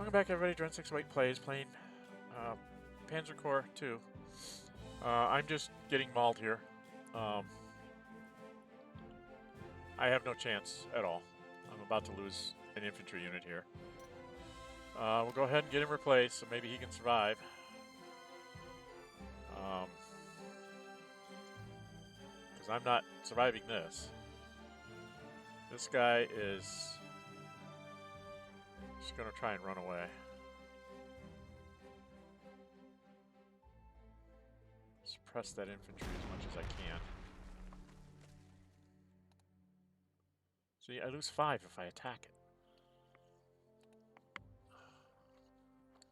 Welcome back, everybody. Dren608 plays, playing Panzer Corps 2. I'm just getting mauled here. I have no chance at all. I'm about to lose an infantry unit here. We'll go ahead and get him replaced, so maybe he can survive. Because I'm not surviving this. This guy is just going to try and run away. Suppress that infantry as much as I can. See, I lose 5 if I attack it.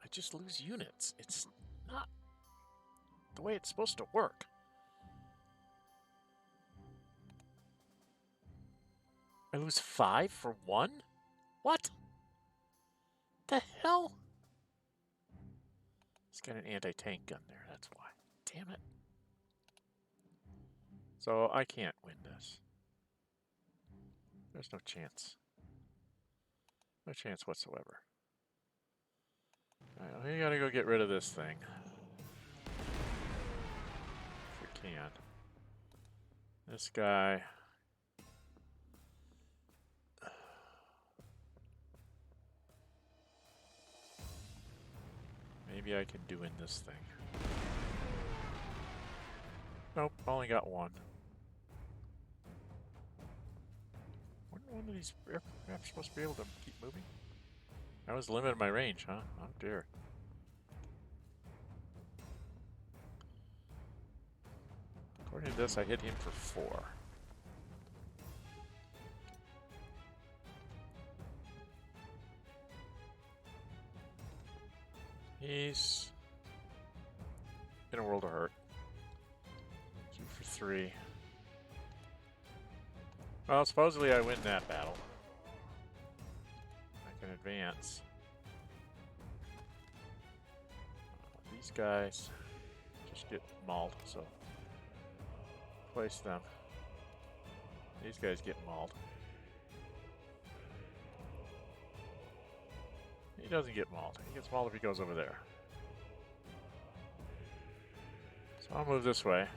I just lose units. It's not the way it's supposed to work. I lose 5 for 1? What? The hell? He's got an anti-tank gun there, that's why. Damn it. So I can't win this. There's no chance. No chance whatsoever. Alright, we gotta go get rid of this thing. If we can. This guy. Maybe I can do in this thing. Nope, only got 1. When one of these aircraft supposed to be able to keep moving? I was limited my range, huh? Oh dear. According to this, I hit him for 4. He's in a world of hurt. 2 for 3. Well, supposedly I win that battle. I can advance. These guys just get mauled, so place them. These guys get mauled. He doesn't get mauled. He gets mauled if he goes over there. So I'll move this way.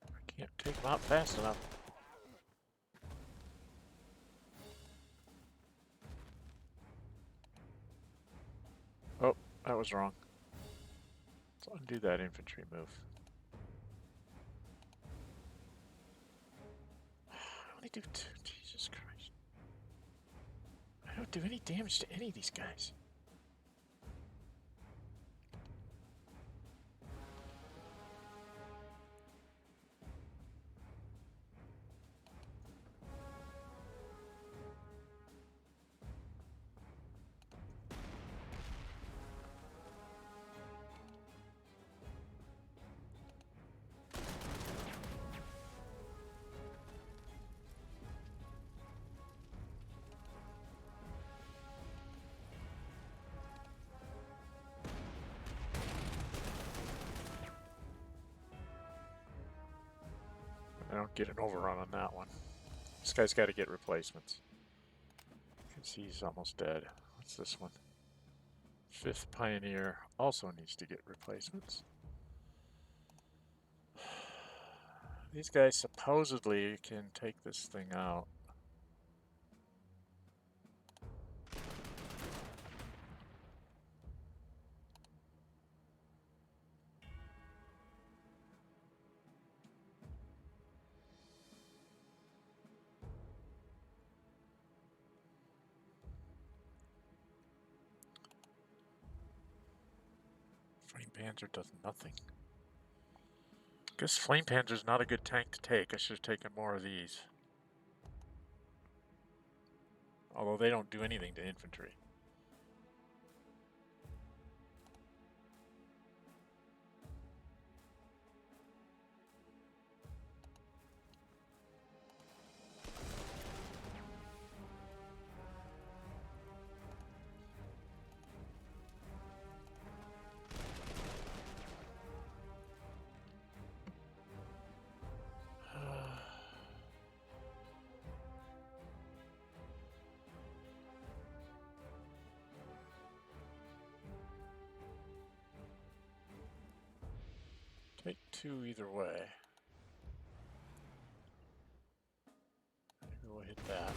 I can't take him out fast enough. Oh, that was wrong. Let's undo that infantry move. I only do 2. Jesus Christ. I don't do any damage to any of these guys. I don't get an overrun on that one. This guy's got to get replacements. You can see he's almost dead. What's this one? 5th Pioneer also needs to get replacements. These guys supposedly can take this thing out. Flame Panzer does nothing. Guess Flame Panzer's not a good tank to take. I should have taken more of these. Although they don't do anything to infantry. Take 2 either way. Maybe we'll hit that.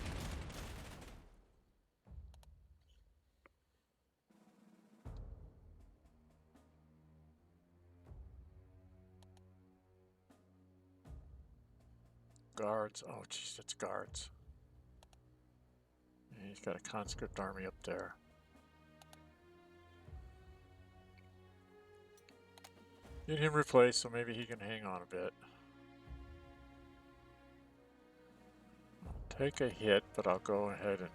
Guards. Oh, jeez, that's guards. Yeah, he's got a conscript army up there. Get him replaced so maybe he can hang on a bit. I'll take a hit, but I'll go ahead and...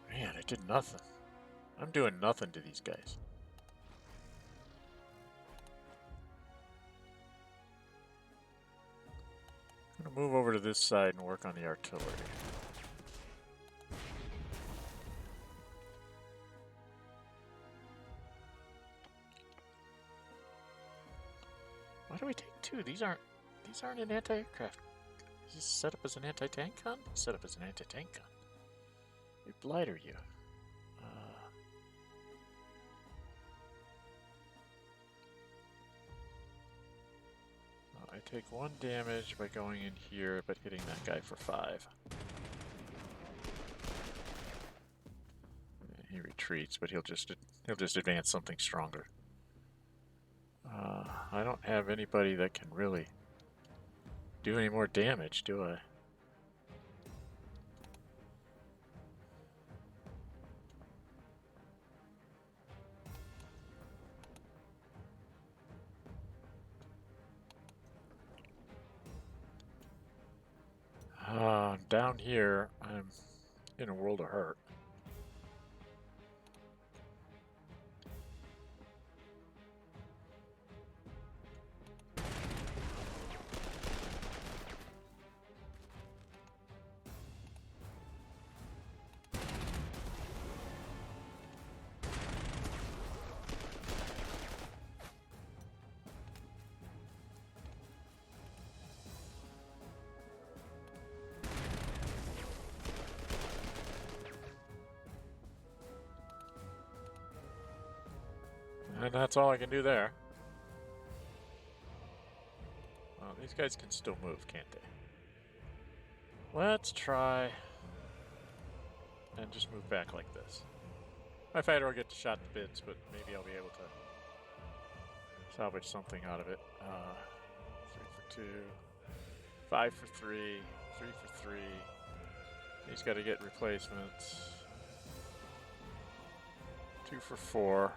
Man, I did nothing. I'm doing nothing to these guys. I'm going to move over to this side and work on the artillery. Why do we take 2? These aren't an anti-aircraft. Is this set up as an anti-tank gun? Set up as an anti-tank gun. You blighter, you. I take 1 damage by going in here, but hitting that guy for 5. He retreats, but he'll just advance something stronger. I don't have anybody that can really do any more damage, do I? Down here, I'm in a world of hurt. And that's all I can do there. Well, these guys can still move, can't they? Let's try and just move back like this. My fighter will get shot to bits, but maybe I'll be able to salvage something out of it. 3 for 2, 5 for 3, 3 for 3. He's got to get replacements. 2 for 4.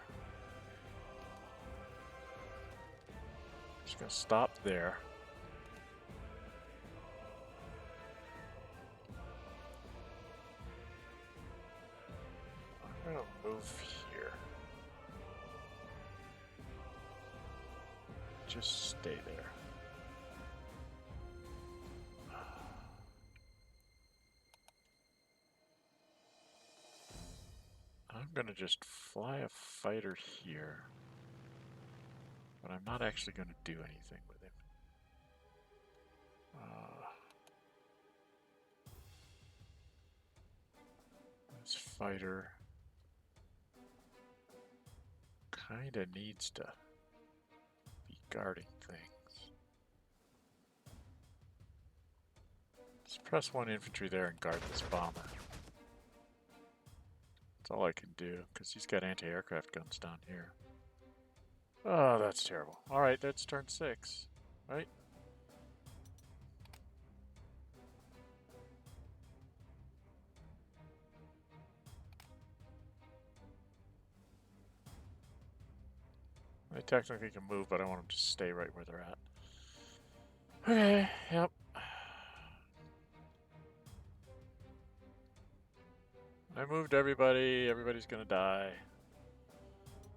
Just gonna stop there. I'm gonna move here. Just stay there. I'm gonna just fly a fighter here. But I'm not actually going to do anything with him. This fighter kind of needs to be guarding things. Just press 1 infantry there and guard this bomber. That's all I can do, because he's got anti-aircraft guns down here. Oh, that's terrible. Alright, that's turn 6, right? They technically can move, but I want them to stay right where they're at. Okay, yep. I moved everybody. Everybody's gonna die.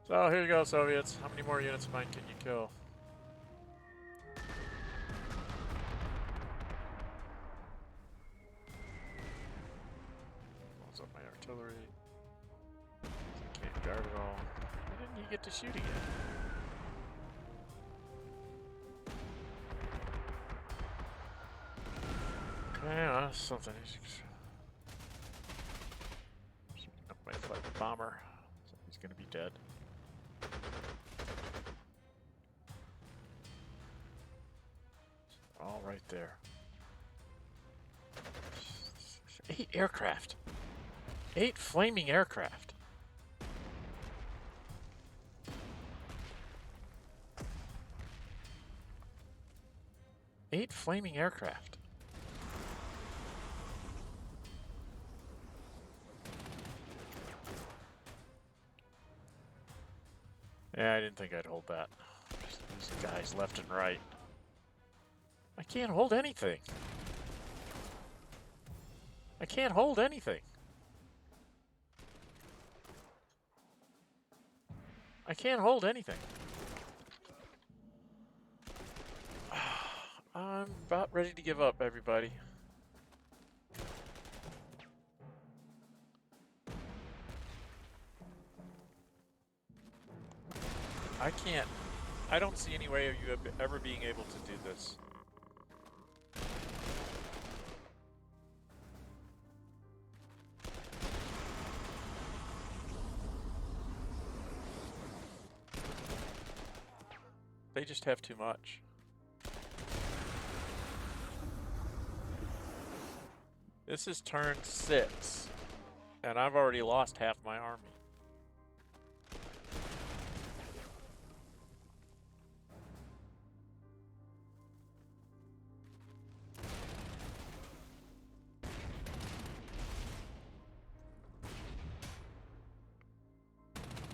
So here you go, Soviets. How many more units of mine can you kill? Blows up my artillery. Can't guard at all. Why didn't he get to shoot again? Okay, well, that's something. Shooting up my fighter. bomber. So he's gonna be dead. All right there. 8 aircraft. 8 flaming aircraft. Eight flaming aircraft. Yeah, I didn't think I'd hold that. These guys left and right. I can't hold anything. I can't hold anything. I can't hold anything. I'm about ready to give up, everybody. I can't. I don't see any way of you ever being able to do this. They just have too much. This is turn 6, and I've already lost half my army.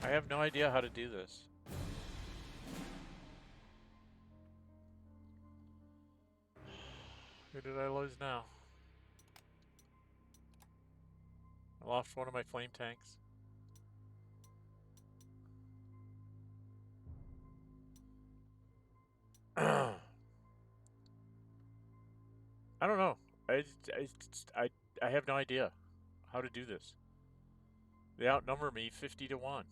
I have no idea how to do this. Who did I lose now? I lost one of my flame tanks. I don't know. I have no idea how to do this. They outnumber me 50 to 1.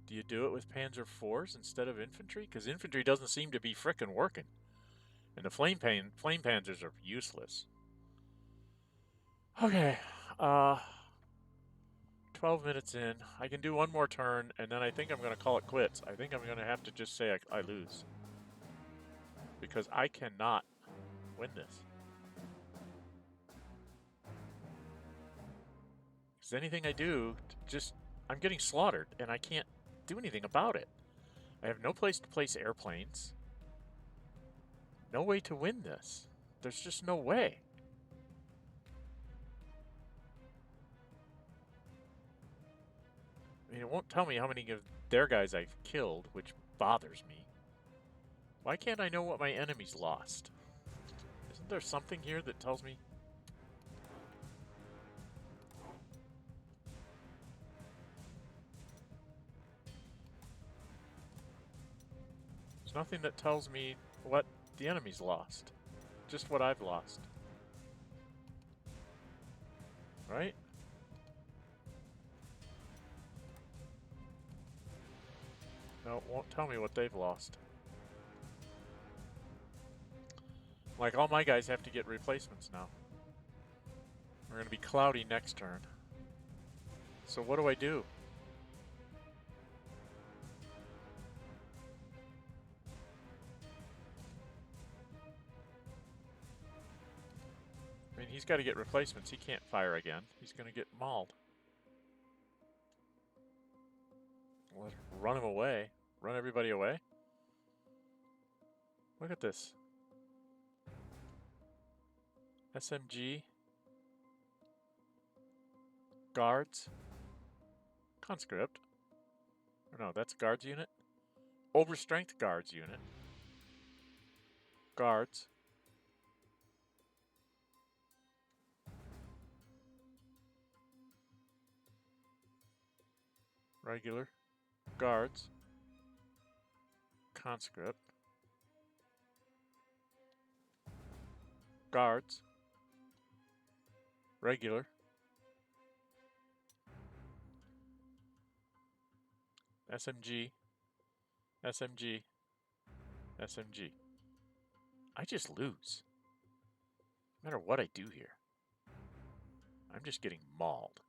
Do you do it with Panzer IVs instead of infantry? Because infantry doesn't seem to be frickin' working. And the flame panzers are useless. Okay, 12 minutes in. I can do one more turn, and then I think I'm going to call it quits. I think I'm going to have to just say I lose. Because I cannot win this. Because anything I do, I'm getting slaughtered, and I can't do anything about it. I have no place to place airplanes. No way to win this. There's just no way. I mean, it won't tell me how many of their guys I've killed, which bothers me. Why can't I know what my enemies lost? Isn't there something here that tells me? There's nothing that tells me what the enemy's lost. Just what I've lost. Right? No, it won't tell me what they've lost. Like, all my guys have to get replacements now. We're going to be cloudy next turn. So what do I do? I mean, he's got to get replacements. He can't fire again. He's going to get mauled. Let's run him away. Run everybody away. Look at this. SMG. Guards. Conscript. Or no, that's guards unit. Overstrength guards unit. Guards. Regular. Guards. Conscript. Guards. Regular. SMG. SMG. SMG. I just lose. No matter what I do here. I'm just getting mauled.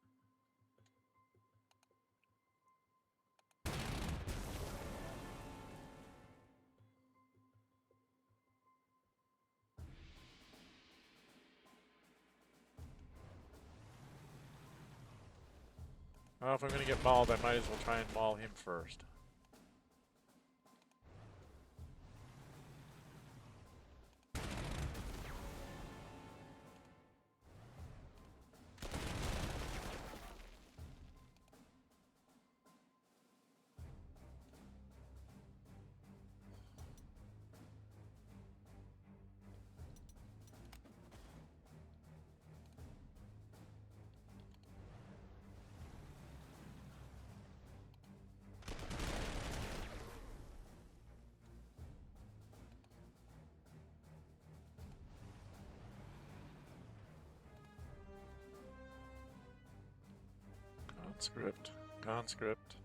Well, if I'm going to get mauled, I might as well try and maul him first. Conscript.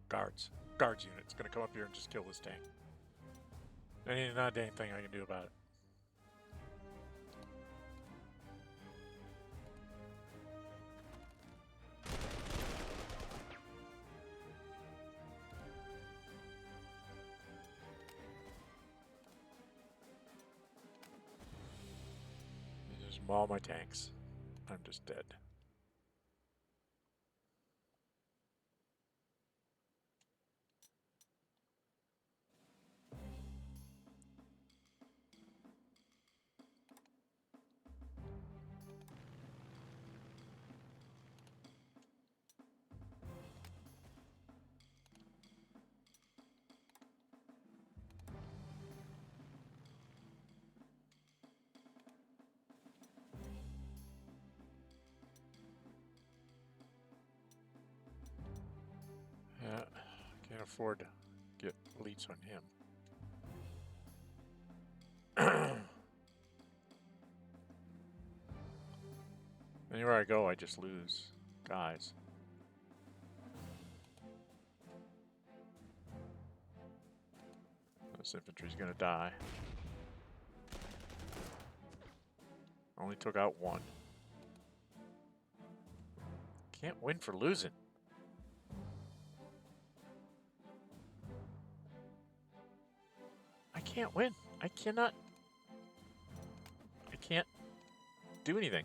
Guards. Guards unit's gonna come up here and just kill this tank. There ain't not a dang thing I can do about it. You just maul my tanks. I'm just dead. Yeah, can't afford to get elites on him. Anywhere I go, I just lose guys. This infantry's gonna die. Only took out one. Can't win for losing. I can't win. I cannot. I can't do anything.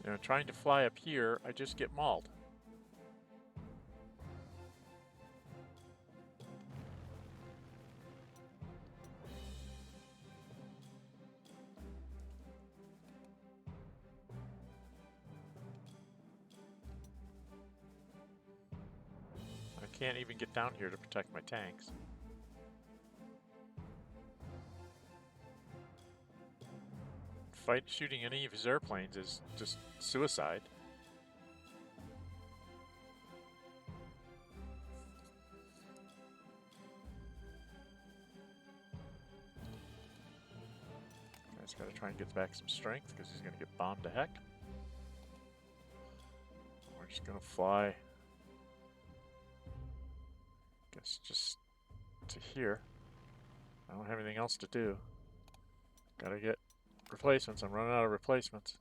You know, trying to fly up here, I just get mauled. I can't even get down here to protect my tanks. Shooting any of his airplanes is just suicide. Guy's got to try and get back some strength because he's going to get bombed to heck. We're just going to fly. Guess just to here. I don't have anything else to do. Gotta get replacements. I'm running out of replacements.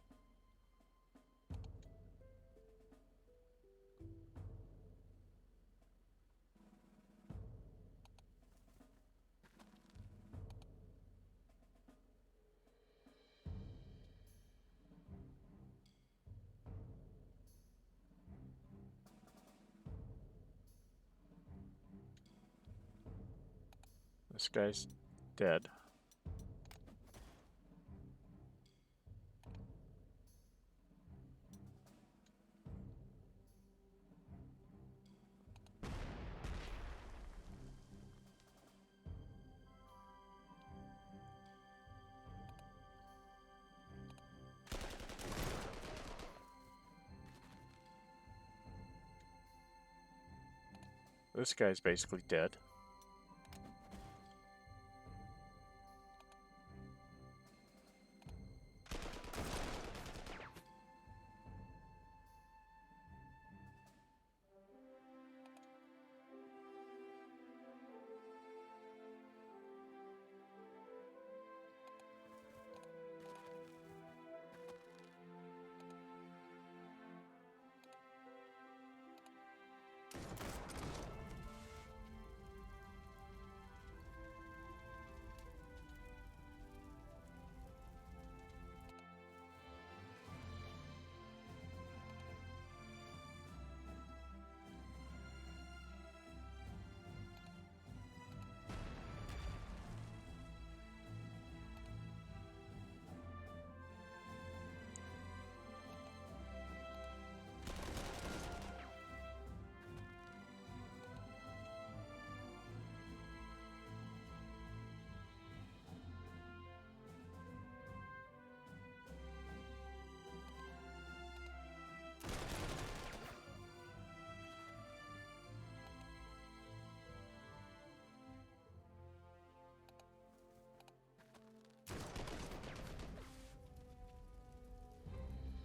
This guy's dead. this guy's basically dead.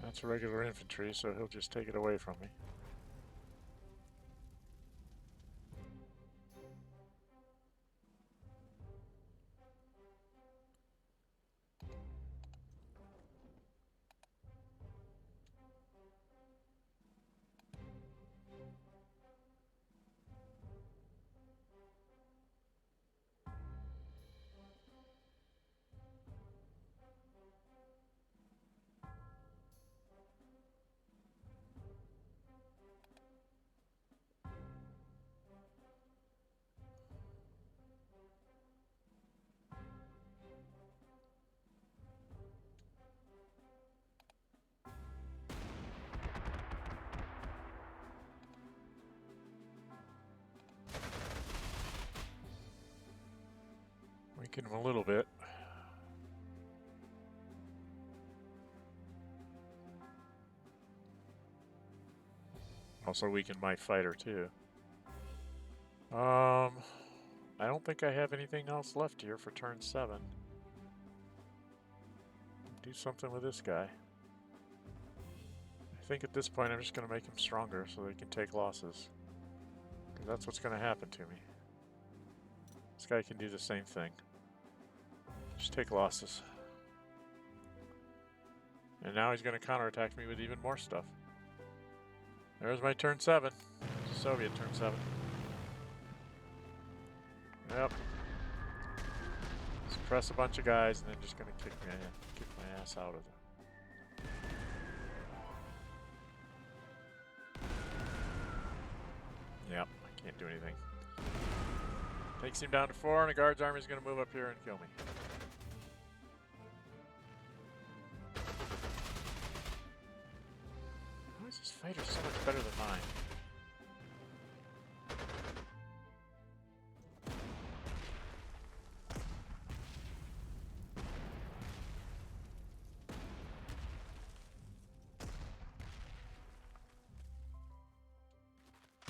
That's regular infantry, so he'll just take it away from me. Weaken him a little bit. Also weaken my fighter too. I don't think I have anything else left here for turn 7. Do something with this guy. I think at this point I'm just going to make him stronger so they can take losses. Because that's what's going to happen to me. This guy can do the same thing. Just take losses. And now he's going to counterattack me with even more stuff. There's my turn 7. Soviet turn 7. Yep. Suppress a bunch of guys and then just going to kick my ass out of it. Yep, I can't do anything. Takes him down to 4 and the guards army is going to move up here and kill me. Why is this fighter so much better than mine?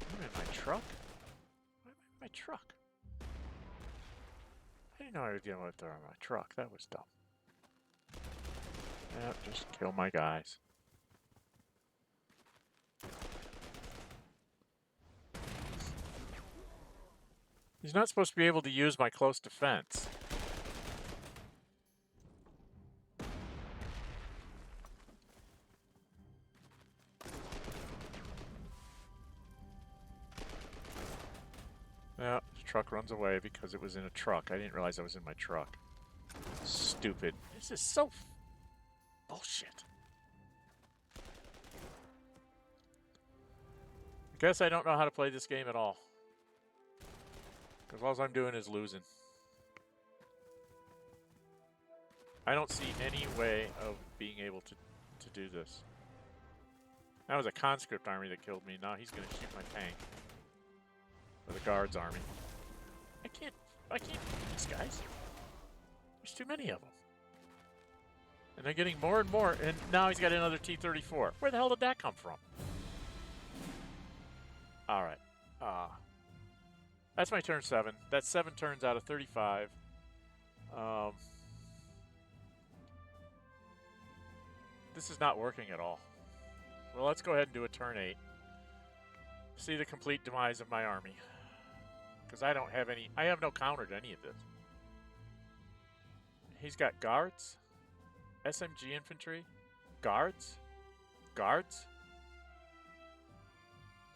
I'm in my truck? Why am I in my truck? I didn't know I was getting out there on my truck. That was dumb. Yep, just kill my guys. He's not supposed to be able to use my close defense. Yeah, the truck runs away because it was in a truck. I didn't realize I was in my truck. Stupid. This is so bullshit. I guess I don't know how to play this game at all. Because all I'm doing is losing. I don't see any way of being able to do this. That was a conscript army that killed me. Now he's going to shoot my tank. Or the guards army. I can't beat these guys. There's too many of them. And they're getting more and more. And now he's got another T-34. Where the hell did that come from? Alright. That's my turn 7. That's 7 turns out of 35. This is not working at all. Well, let's go ahead and do a turn 8. See the complete demise of my army. Because I don't have any... I have no counter to any of this. He's got guards. SMG infantry. Guards. Guards.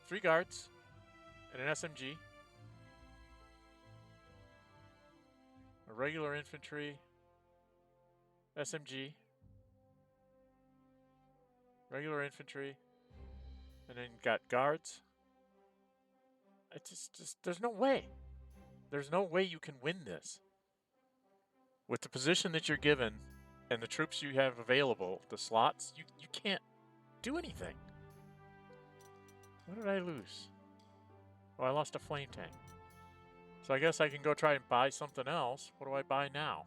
3 guards. And an SMG. A regular infantry. SMG. Regular infantry. And then got guards. It's just there's no way. There's no way you can win this. With the position that you're given and the troops you have available, the slots, you can't do anything. What did I lose? Oh, I lost a flame tank. So I guess I can go try and buy something else. What do I buy now?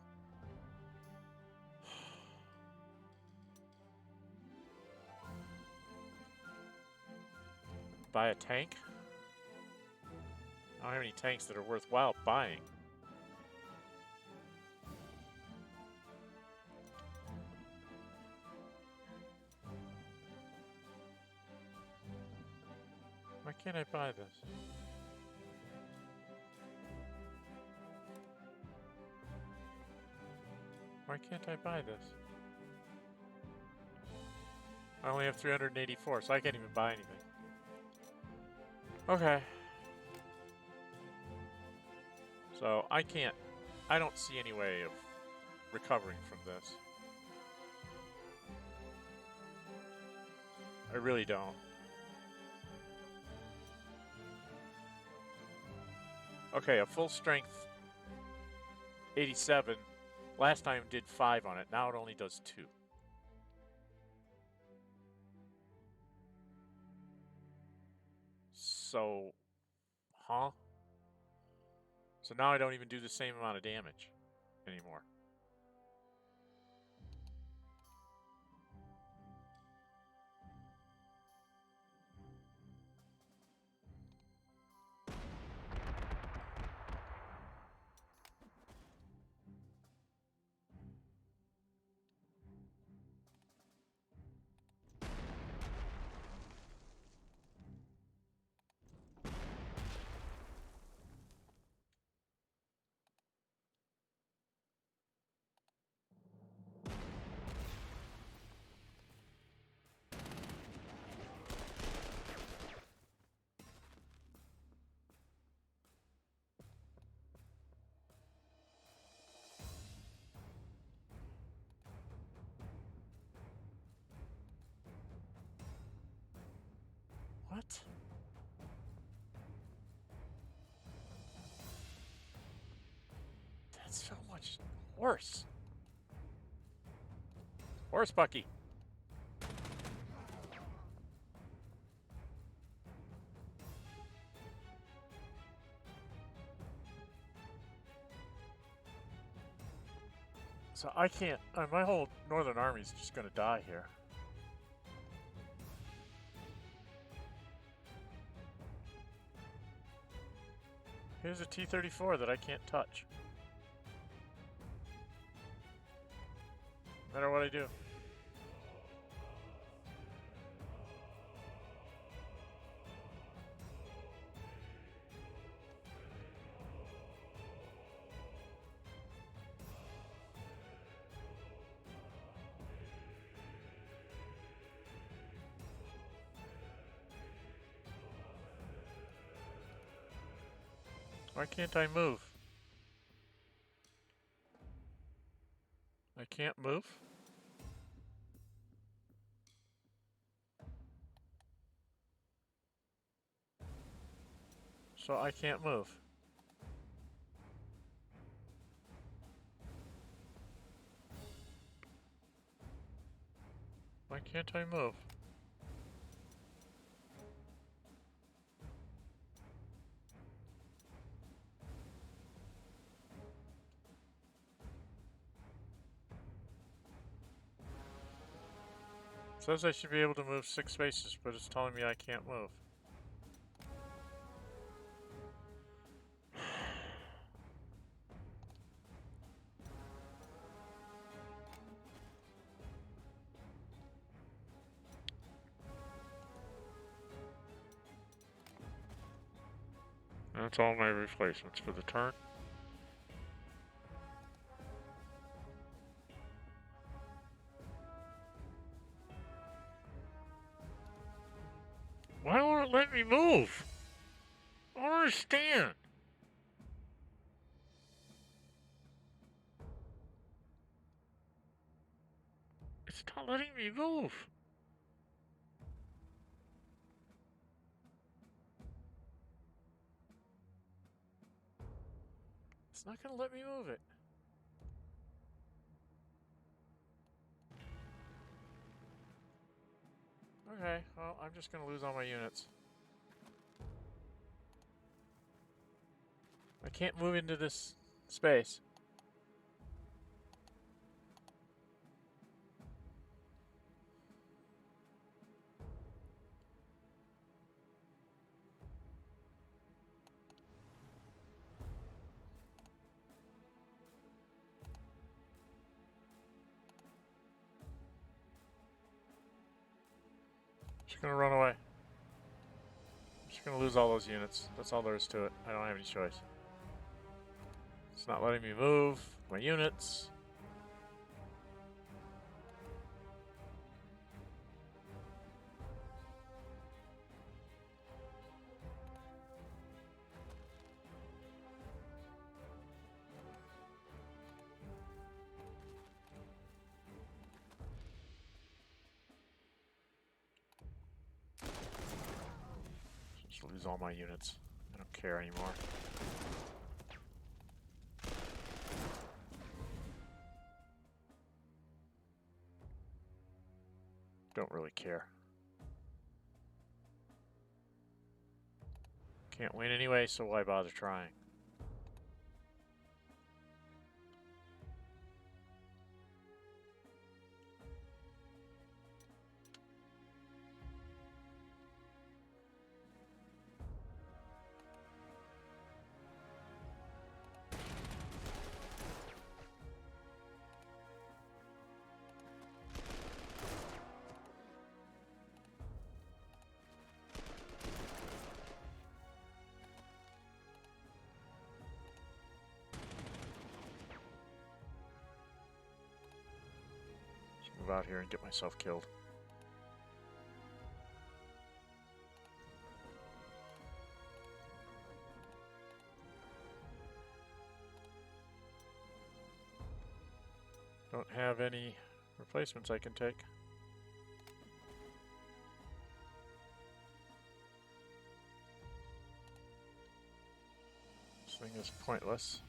Buy a tank? I don't have any tanks that are worthwhile buying. Why can't I buy this? Why can't I buy this? I only have 384, so I can't even buy anything. Okay. So I don't see any way of recovering from this. I really don't. Okay, a full strength 87. Last time did 5 on it. Now it only does 2. So, huh? So now I don't even do the same amount of damage anymore. What? That's so much worse. Worse, Bucky. So I can't... my whole northern army's just gonna die here. Here's a T-34 that I can't touch. No matter what I do. Why can't I move? I can't move? So I can't move. Why can't I move? It says I should be able to move 6 spaces, but it's telling me I can't move. That's all my replacements for the turn. Why won't it let me move? I don't understand. It's not letting me move. It's not going to let me move it. Okay, well, I'm just going to lose all my units. I can't move into this space. Just gonna run away. I'm just gonna lose all those units. That's all there is to it. I don't have any choice. It's not letting me move my units. Just lose all my units. I don't care anymore. Don't really care. Can't win anyway, so why bother trying? Move out here and get myself killed. Don't have any replacements I can take. This thing is pointless.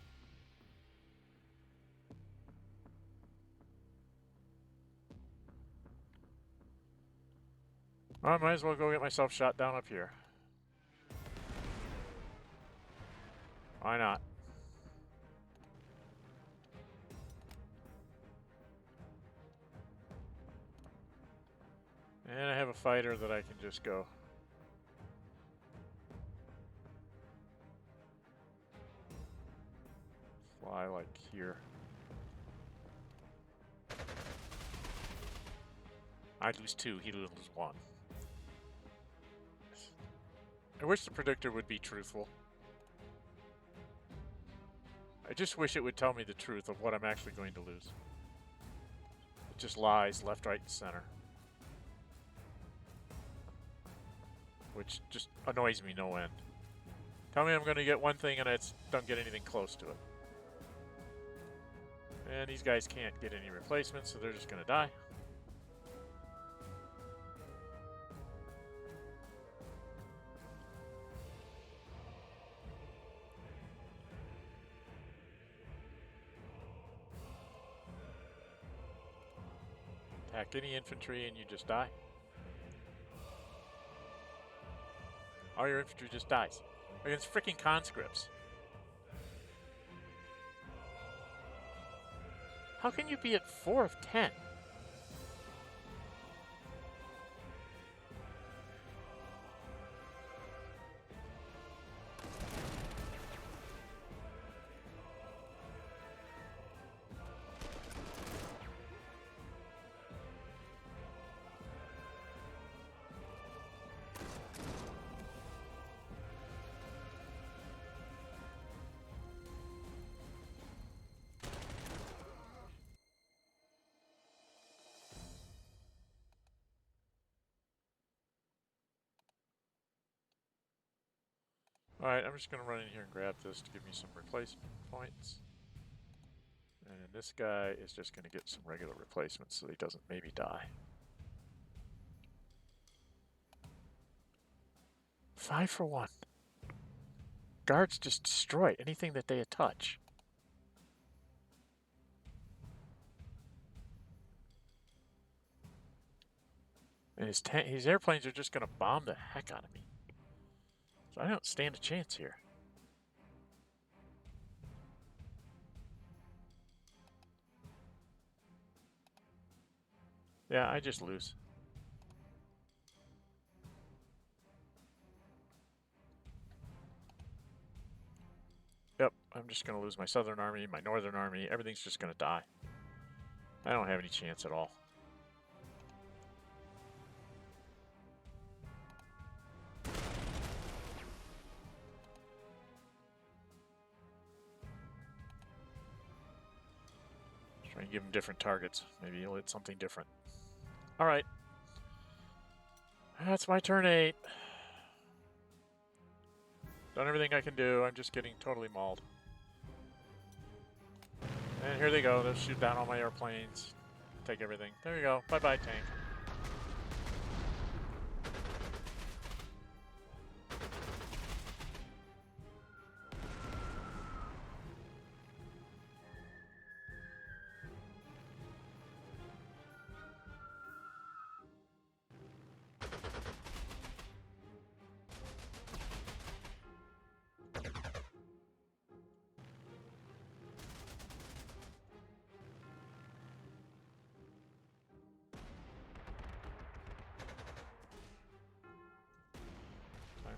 I might as well go get myself shot down up here. Why not? And I have a fighter that I can just go. Fly like here. I'd lose 2, he'd lose 1. I wish the predictor would be truthful. I just wish it would tell me the truth of what I'm actually going to lose. It just lies left, right, and center. Which just annoys me no end. Tell me I'm going to get one thing and I don't get anything close to it. And these guys can't get any replacements, so they're just going to die. Attack any infantry and you just die. All your infantry just dies. Against freaking conscripts. How can you be at 4 of 10? Alright, I'm just going to run in here and grab this to give me some replacement points. And this guy is just going to get some regular replacements so he doesn't maybe die. 5 for 1. Guards just destroy anything that they touch. And his airplanes are just going to bomb the heck out of me. So I don't stand a chance here. Yeah, I just lose. Yep, I'm just going to lose my southern army, my northern army. Everything's just going to die. I don't have any chance at all. Try and give him different targets. Maybe he'll hit something different. Alright. That's my turn 8. Done everything I can do. I'm just getting totally mauled. And here they go. They'll shoot down all my airplanes. Take everything. There you go. Bye-bye, tank.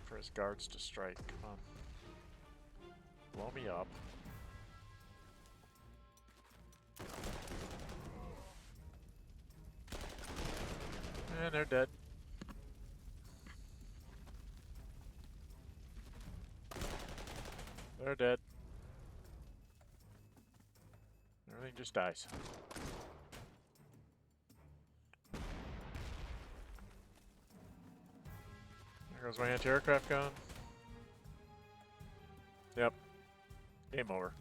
For his guards to strike. Come on. Blow me up. And they're dead. They're dead. Everything just dies. There goes my anti-aircraft gun. Yep. Game over.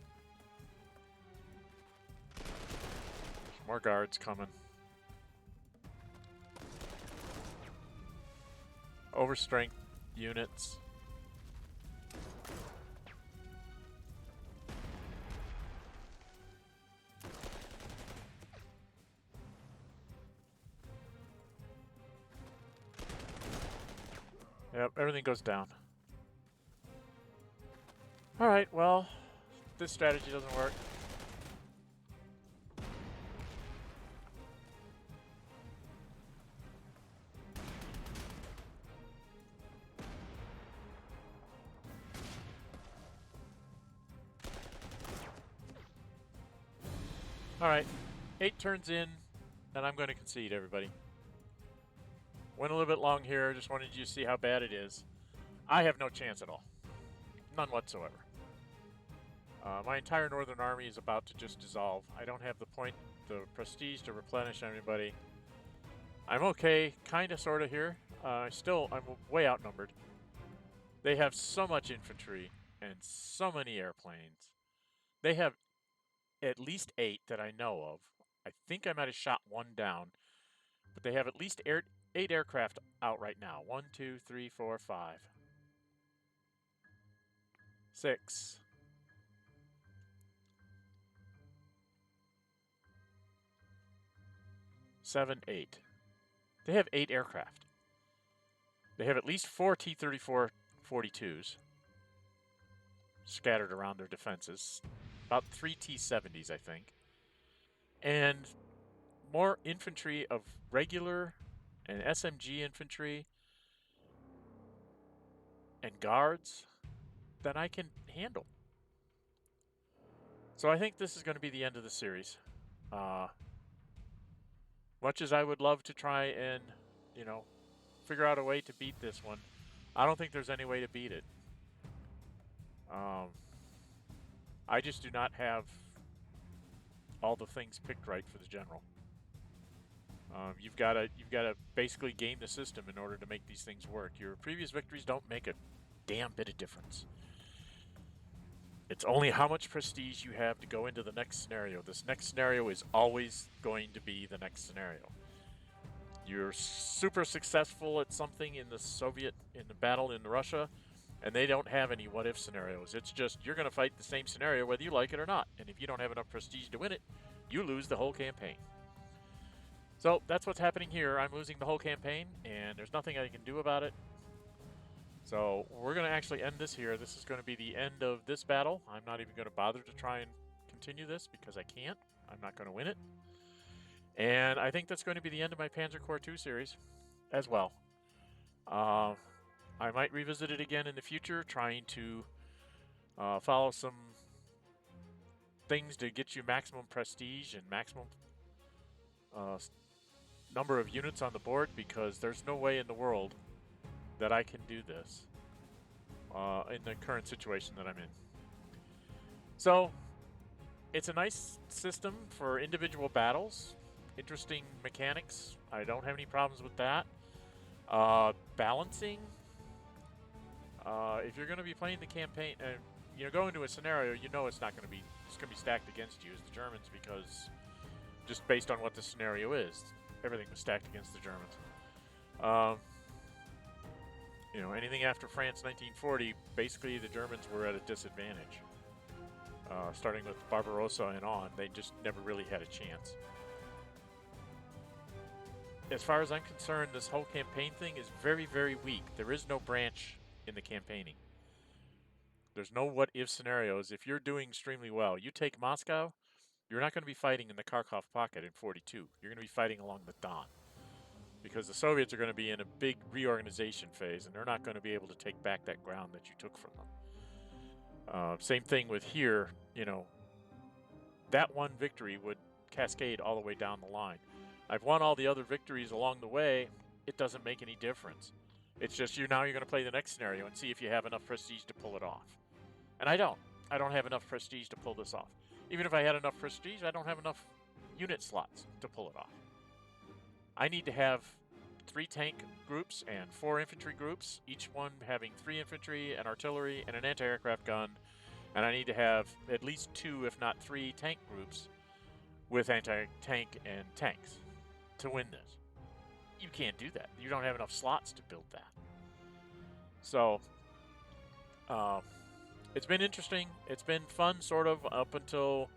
There's more guards coming. Overstrength units. Yep, everything goes down. Alright, well, this strategy doesn't work. Alright, 8 turns in, and I'm going to concede, everybody. Went a little bit long here, just wanted you to see how bad it is. I have no chance at all. None whatsoever. My entire northern army is about to just dissolve. I don't have the prestige to replenish anybody. I'm okay, kinda, sorta here. I'm way outnumbered. They have so much infantry and so many airplanes. They have at least 8 that I know of. I think I might have shot 1 down, but they have at least 8 aircraft out right now. 1, 2, 3, 4, 5. 6. 7, 8. They have 8 aircraft. They have at least 4 T-34 42s scattered around their defenses. About 3 T-70s, I think. And more infantry of regular and SMG infantry and guards than I can handle. So I think this is going to be the end of the series. Much as I would love to try and, figure out a way to beat this one, I don't think there's any way to beat it. I just do not have all the things picked right for the general. You've got to basically game the system in order to make these things work. Your previous victories don't make it damn bit of difference. It's only how much prestige you have to go into the next scenario. This next scenario is always going to be the next scenario. You're super successful at something in the battle in Russia, and they don't have any what-if scenarios. It's just you're going to fight the same scenario whether you like it or not. And if you don't have enough prestige to win it, you lose the whole campaign. So that's what's happening here. I'm losing the whole campaign, and there's nothing I can do about it. So we're going to actually end this here. This is going to be the end of this battle. I'm not even going to bother to try and continue this because I can't. I'm not going to win it. And I think that's going to be the end of my Panzer Corps 2 series as well. I might revisit it again in the future, trying to follow some things to get you maximum prestige and maximum number of units on the board, because there's no way in the world that I can do this in the current situation that I'm in. So it's a nice system for individual battles. Interesting mechanics. I don't have any problems with that. Balancing. If you're going to be playing the campaign, and go into a scenario, it's not going to be. It's going to be stacked against you as the Germans, because just based on what the scenario is, everything was stacked against the Germans. Anything after France 1940, basically the Germans were at a disadvantage. Starting with Barbarossa and on, they just never really had a chance. As far as I'm concerned, this whole campaign thing is very, very weak. There is no branch in the campaigning. There's no what-if scenarios. If you're doing extremely well, you take Moscow, you're not going to be fighting in the Kharkov pocket in 42. You're going to be fighting along the Don, because the Soviets are going to be in a big reorganization phase, and they're not going to be able to take back that ground that you took from them. Same thing with here. That one victory would cascade all the way down the line. I've won all the other victories along the way. It doesn't make any difference. It's just now you're going to play the next scenario and see if you have enough prestige to pull it off. And I don't. I don't have enough prestige to pull this off. Even if I had enough prestige, I don't have enough unit slots to pull it off. I need to have 3 tank groups and 4 infantry groups, each one having 3 infantry, an artillery, and an anti-aircraft gun. And I need to have at least 2, if not 3, tank groups with anti-tank and tanks to win this. You can't do that. You don't have enough slots to build that. So, it's been interesting. It's been fun, sort of, up until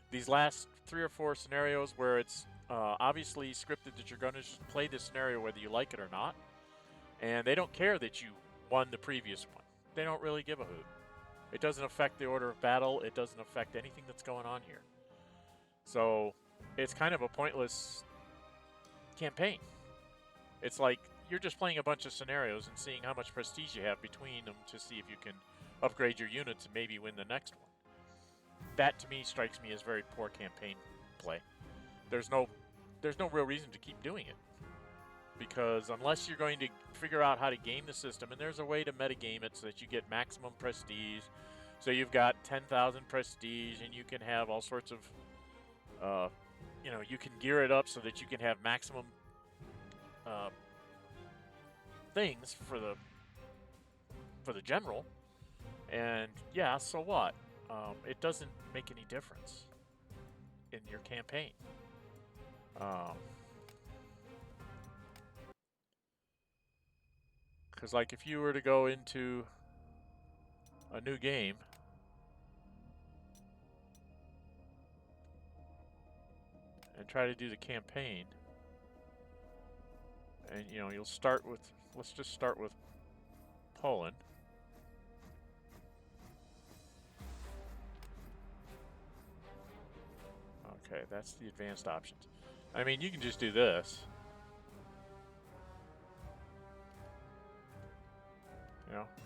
these last 3 or 4 scenarios where it's obviously scripted that you're going to just play this scenario whether you like it or not. And they don't care that you won the previous one. They don't really give a hoot. It doesn't affect the order of battle. It doesn't affect anything that's going on here. So it's kind of a pointless campaign. It's like you're just playing a bunch of scenarios and seeing how much prestige you have between them to see if you can upgrade your units and maybe win the next one. That to me strikes me as very poor campaign play. There's no real reason to keep doing it, because unless you're going to figure out how to game the system, and there's a way to metagame it so that you get maximum prestige. So you've got 10,000 prestige, and you can have all sorts of you can gear it up so that you can have maximum things for the general. And yeah, so what? It doesn't make any difference in your campaign. Because like if you were to go into a new game, and try to do the campaign, and you'll start with, let's just start with Poland. Okay, that's the advanced options. I mean, you can just do this.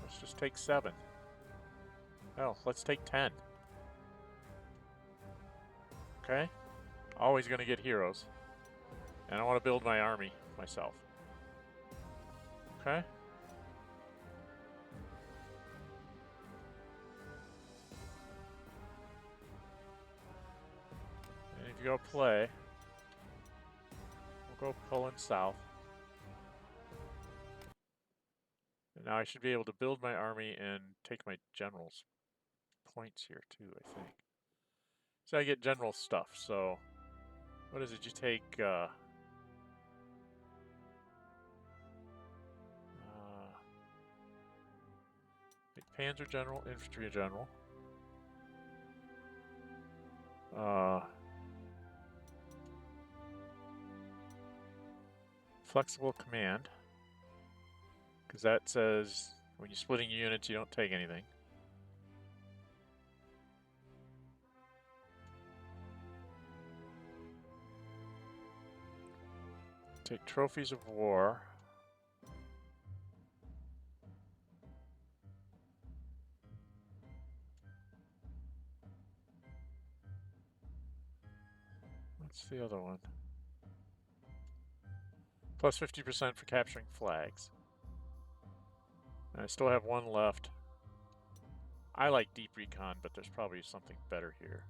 Let's just take 7. Hell, let's take 10. Okay? Always going to get heroes. And I want to build my army myself. Okay? And if you go play, we'll go Poland South. And Now I should be able to build my army and take my general's points here too, I think. So I get general stuff, so what is it? You take Panzer General, Infantry General. Flexible command. Because that says when you're splitting your units, you don't take anything. Take trophies of war. What's the other one? Plus 50% for capturing flags. And I still have one left. I like deep recon, but there's probably something better here.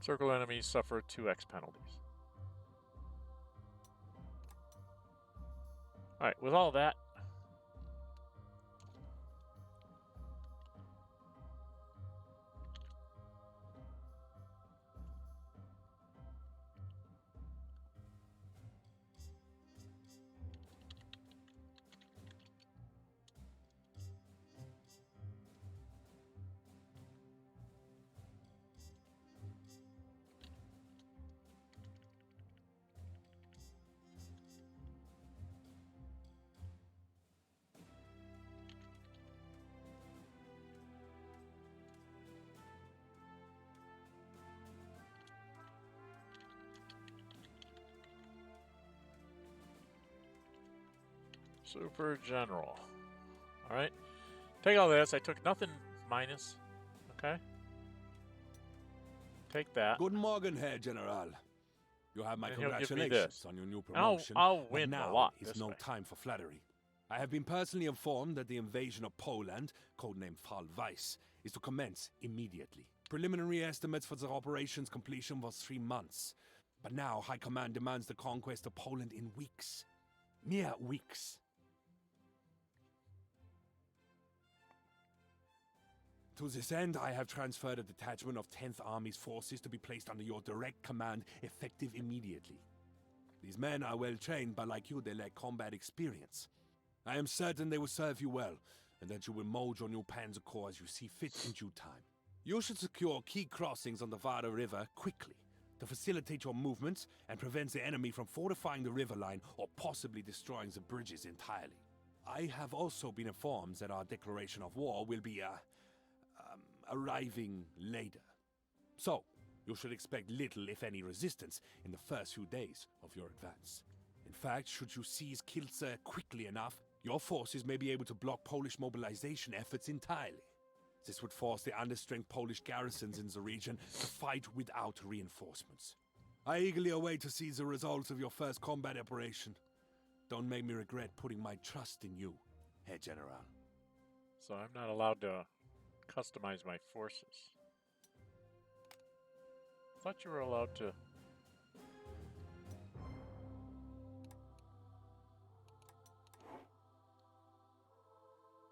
Circle enemies suffer 2x penalties. Alright, with all that, Super General. Alright. Take all this. I took nothing minus. Okay. Take that. Guten Morgen, Herr General. You have my And he'll give me congratulations this. on your new promotion. I'll win but now a lot is this no way. time for flattery. I have been personally informed that the invasion of Poland, codenamed Fall Weiss, is to commence immediately. Preliminary estimates for the operation's completion was 3 months. But now High Command demands the conquest of Poland in weeks. Mere weeks. To this end, I have transferred a detachment of 10th Army's forces to be placed under your direct command, effective immediately. These men are well trained, but like you, they lack combat experience. I am certain they will serve you well, and that you will mold your new Panzer Corps as you see fit in due time. You should secure key crossings on the Vada River quickly, to facilitate your movements and prevent the enemy from fortifying the river line or possibly destroying the bridges entirely. I have also been informed that our declaration of war will be, arriving later. So, you should expect little, if any, resistance in the first few days of your advance. In fact, should you seize Kielce quickly enough, your forces may be able to block Polish mobilization efforts entirely. This would force the understrength Polish garrisons in the region to fight without reinforcements. I eagerly await to see the results of your first combat operation. Don't make me regret putting my trust in you, Herr General. So I'm not allowed to customize my forces. I thought you were allowed to.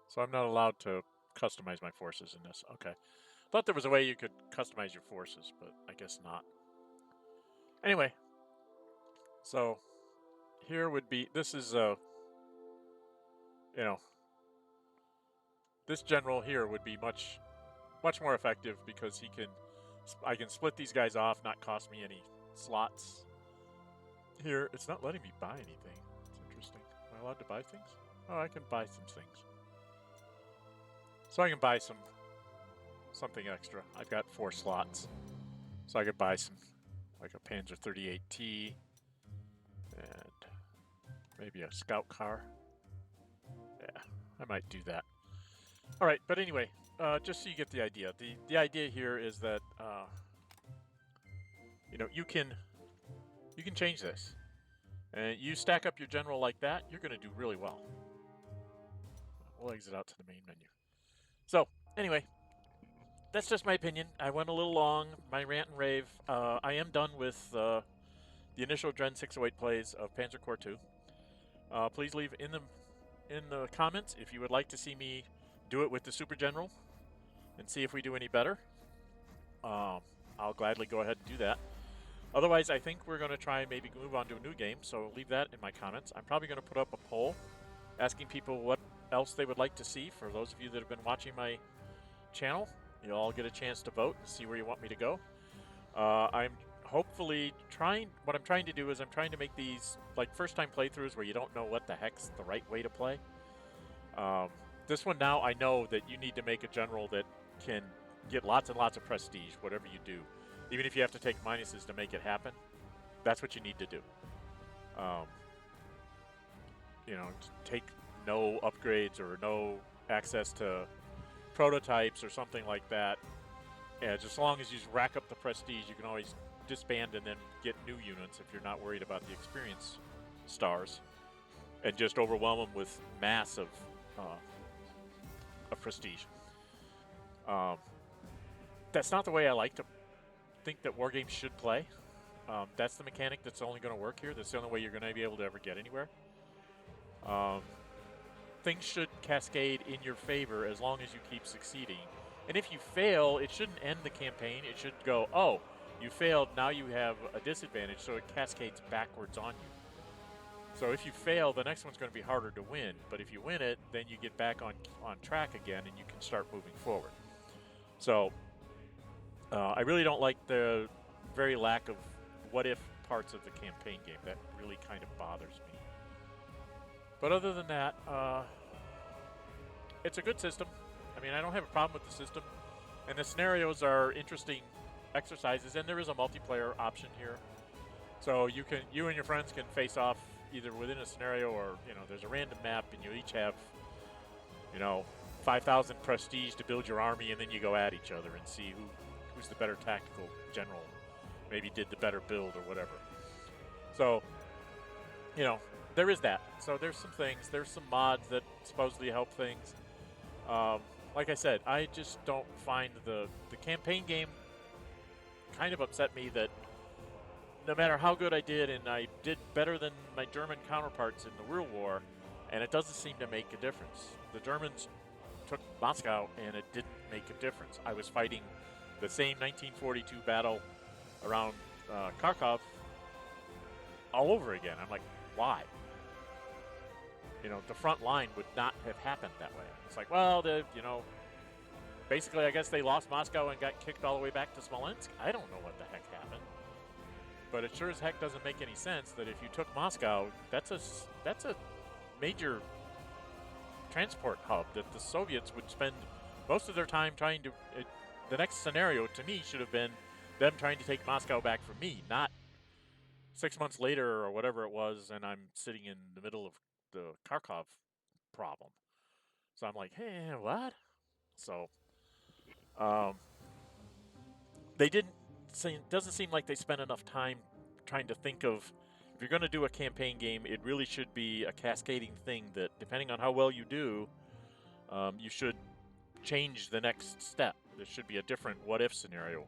So I'm not allowed to customize my forces in this. Okay. Thought there was a way you could customize your forces, but I guess not. Anyway. So here would be, this is this general here would be much more effective because I can split these guys off, not cost me any slots. Here, it's not letting me buy anything. It's interesting. Am I allowed to buy things? Oh, I can buy some things. So I can buy something extra. I've got 4 slots. So I could buy some, like a Panzer 38T, and maybe a scout car. Yeah, I might do that. Alright, but anyway, just so you get the idea. The idea here is that, you can change this. And you stack up your general like that, you're going to do really well. We'll exit out to the main menu. So, anyway, that's just my opinion. I went a little long, my rant and rave. I am done with the initial Dren608 plays of Panzer Corps 2. Please leave in the comments if you would like to see me do it with the Super General and see if we do any better. I'll gladly go ahead and do that. Otherwise, I think we're going to try and maybe move on to a new game, so leave that in my comments. I'm probably going to put up a poll asking people what else they would like to see. For those of you that have been watching my channel, you'll all get a chance to vote and see where you want me to go. I'm hopefully what I'm trying to do is I'm trying to make these like first-time playthroughs where you don't know what the heck's the right way to play. This one now, I know that you need to make a general that can get lots and lots of prestige, whatever you do. Even if you have to take minuses to make it happen, that's what you need to do. You know, take no upgrades or no access to prototypes or something like that. And just as long as you just rack up the prestige, you can always disband and then get new units if you're not worried about the experience stars. And just overwhelm them with mass of prestige. That's not the way I like to think that war games should play. That's the mechanic that's only going to work here. That's the only way you're going to be able to ever get anywhere. Things should cascade in your favor as long as you keep succeeding. And if you fail, it shouldn't end the campaign. It should go, oh, you failed, now you have a disadvantage, so it cascades backwards on you. So if you fail, the next one's going to be harder to win. But if you win it, then you get back on track again and you can start moving forward. So I really don't like the very lack of what-if parts of the campaign game. That really kind of bothers me. But other than that, it's a good system. I mean, I don't have a problem with the system. And the scenarios are interesting exercises, and there is a multiplayer option here. So you and your friends can face off either within a scenario or, there's a random map and you each have, 5,000 prestige to build your army, and then you go at each other and see who's the better tactical general, maybe did the better build or whatever. So, there is that. So there's some things. There's some mods that supposedly help things. Like I said, I just don't find the campaign game kind of upset me that no matter how good I did, and I did better than my German counterparts in the World War, and it doesn't seem to make a difference. The Germans took Moscow, and it didn't make a difference. I was fighting the same 1942 battle around Kharkov all over again. I'm like, why? The front line would not have happened that way. It's like, well, basically, I guess they lost Moscow and got kicked all the way back to Smolensk. I don't know what the heck happened. But it sure as heck doesn't make any sense that if you took Moscow, that's a major transport hub that the Soviets would spend most of their time trying to... the next scenario, to me, should have been them trying to take Moscow back from me, not 6 months later or whatever it was, and I'm sitting in the middle of the Kharkov problem. So I'm like, hey, what? So, doesn't seem like they spent enough time trying to think of, if you're going to do a campaign game, it really should be a cascading thing that, depending on how well you do, you should change the next step. There should be a different what-if scenario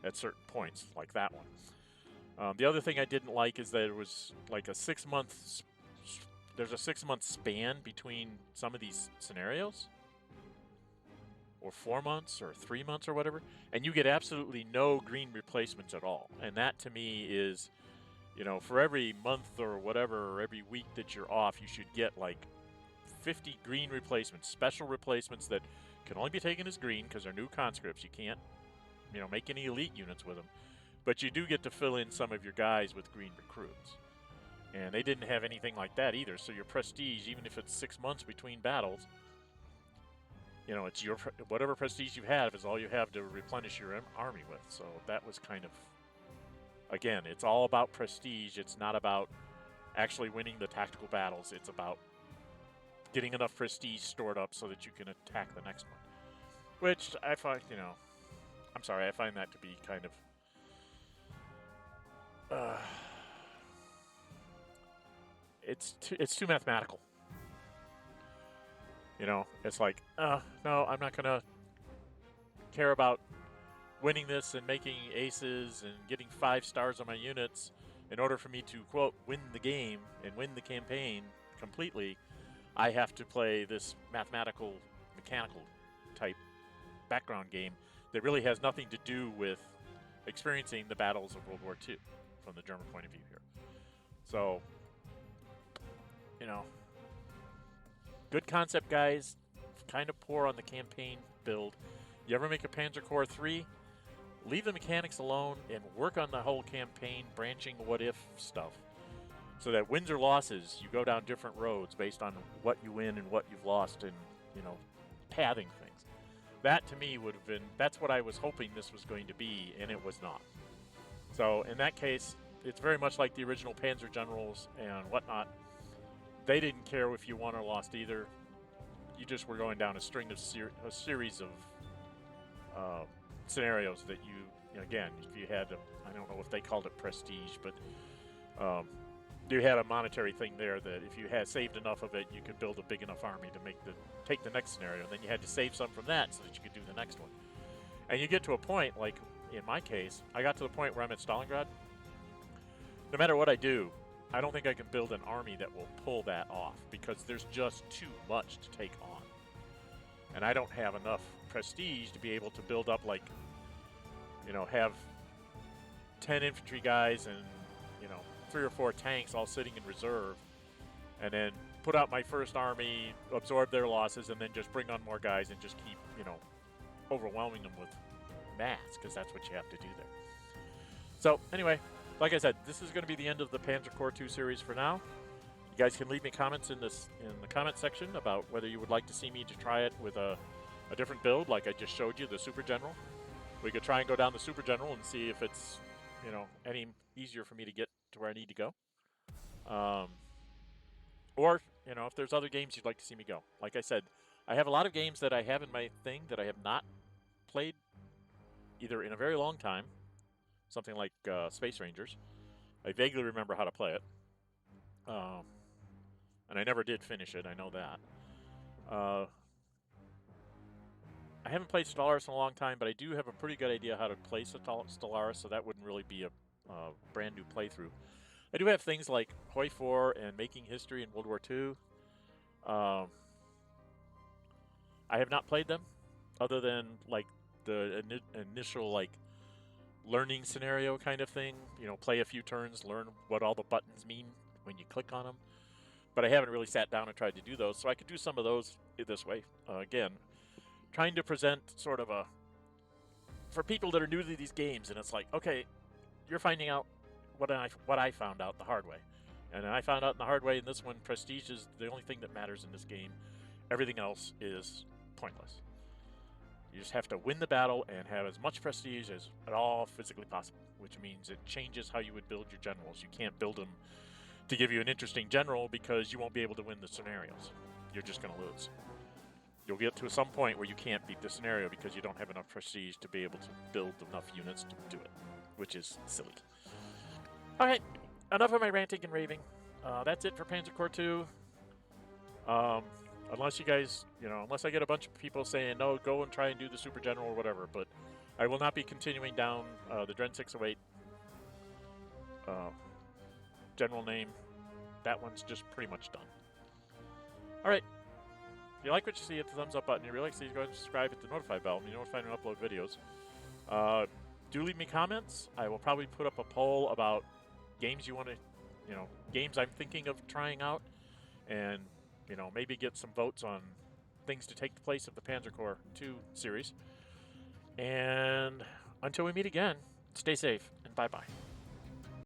at certain points, like that one. The other thing I didn't like is that it was like there's a 6-month span between some of these scenarios, or 4 months or 3 months or whatever, and you get absolutely no green replacements at all. And that to me is, for every month or whatever, or every week that you're off, you should get like 50 green replacements, special replacements that can only be taken as green because they're new conscripts. You can't, make any elite units with them. But you do get to fill in some of your guys with green recruits. And they didn't have anything like that either. So your prestige, even if it's 6 months between battles, it's your whatever prestige you have is all you have to replenish your army with. So that was kind of, again, it's all about prestige. It's not about actually winning the tactical battles. It's about getting enough prestige stored up so that you can attack the next one. Which I find, I'm sorry, I find that to be kind of it's too mathematical. It's like, no, I'm not gonna care about winning this and making aces and getting 5 stars on my units in order for me to, quote, win the game and win the campaign completely. I have to play this mathematical, mechanical type background game that really has nothing to do with experiencing the battles of World War II from the German point of view here. So, you know, good concept, guys. Kind of poor on the campaign build. You ever make a Panzer Corps 3? Leave the mechanics alone and work on the whole campaign branching what-if stuff. So that wins or losses, you go down different roads based on what you win and what you've lost and, you know, pathing things. That, to me, would have been, that's what I was hoping this was going to be, and it was not. So, in that case, it's very much like the original Panzer Generals and whatnot. They didn't care if you won or lost either. You just were going down a string of a series of scenarios that you, again, if you had, I don't know if they called it prestige, but you had a monetary thing there that if you had saved enough of it, you could build a big enough army to take the next scenario, and then you had to save some from that so that you could do the next one. And you get to a point, like in my case, I got to the point where I'm at Stalingrad. No matter what I do, I don't think I can build an army that will pull that off because there's just too much to take on. And I don't have enough prestige to be able to build up, like, you know, have 10 infantry guys and, you know, 3 or 4 tanks all sitting in reserve, and then put out my first army, absorb their losses, and then just bring on more guys and just keep, you know, overwhelming them with mass, because that's what you have to do there. So, anyway, like I said, this is going to be the end of the Panzer Corps 2 series for now. You guys can leave me comments in the comment section about whether you would like to see me to try it with a different build, like I just showed you, the Super General. We could try and go down the Super General and see if it's, you know, any easier for me to get to where I need to go. Or, you know, if there's other games you'd like to see me go. Like I said, I have a lot of games that I have in my thing that I have not played either in a very long time, something like Space Rangers. I vaguely remember how to play it. And I never did finish it, I know that. I haven't played Stellaris in a long time, but I do have a pretty good idea how to play Stellaris, so that wouldn't really be a brand new playthrough. I do have things like Hoi 4 and Making History in World War II. I have not played them, other than like the initial like learning scenario kind of thing. You know, play a few turns, learn what all the buttons mean when you click on them. But I haven't really sat down and tried to do those, so I could do some of those this way. Again, trying to present sort of for people that are new to these games, and it's like, okay, you're finding out what I found out the hard way. And I found out in the hard way in this one, prestige is the only thing that matters in this game. Everything else is pointless. You just have to win the battle and have as much prestige as at all physically possible, which means it changes how you would build your generals. You can't build them to give you an interesting general because you won't be able to win the scenarios. You're just going to lose. You'll get to some point where you can't beat the scenario because you don't have enough prestige to be able to build enough units to do it, which is silly. Alright, enough of my ranting and raving. That's it for Panzer Corps 2. Unless you guys, you know, unless I get a bunch of people saying, no, go and try and do the Super General or whatever, but I will not be continuing down the Dren608 general name. That one's just pretty much done. Alright. If you like what you see, hit the thumbs up button. If you really like to see, go ahead and subscribe, hit the notify bell, and you're notified when I upload videos. Do leave me comments. I will probably put up a poll about games you want to, you know, games I'm thinking of trying out, and, you know, maybe get some votes on things to take the place of the Panzer Corps 2 series. And until we meet again, stay safe, and bye-bye.